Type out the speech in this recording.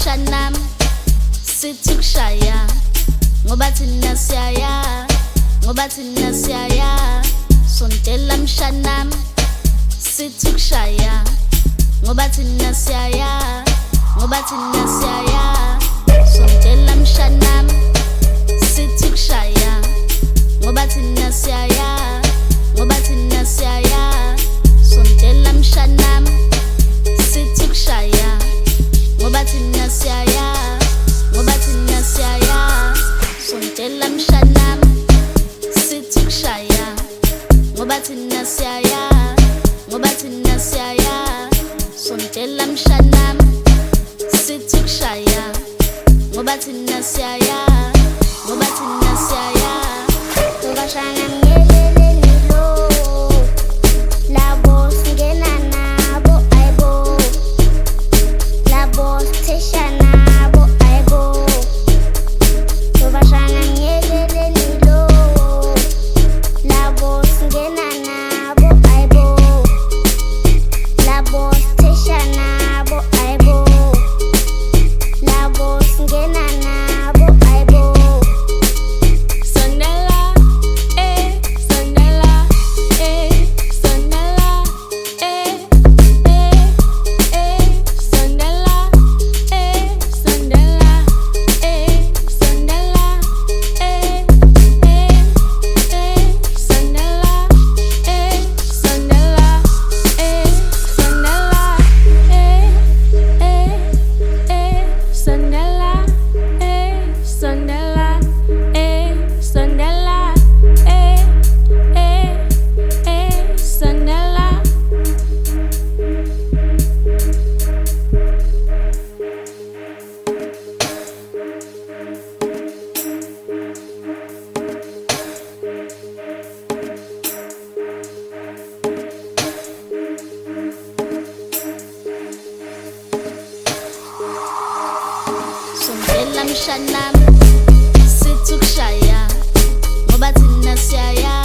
mshanam sithi kushaya ngoba thina siyaya ngoba thina siyaya sondela mshanam sithi kushaya ngoba thina siyaya ngoba thina siyaya sondela mshanam sithi kushaya ngoba thina siyaya ngoba thina siyaya sondela mshanam sithi kushaya ngoba thina siyaya ngoba thina siyaya sondela mshanam sithi kushaya ngoba thina siyaya ngoba thina siyaya sondela mshanam sithi kushaya ngoba thina siyaya ngoba thina siyaya Tobashana ngeleleni lo labo singena nabo ayibo labo sithesha nabo ayibo Tobashana ngeleleni lo labo singena nabo ayibo labo sithesha nabo ayibo labo singena nabo ayibo sondela sondela sondela sondela sondela sondela sondela mshanam sithi kushaya ngoba thina siyaya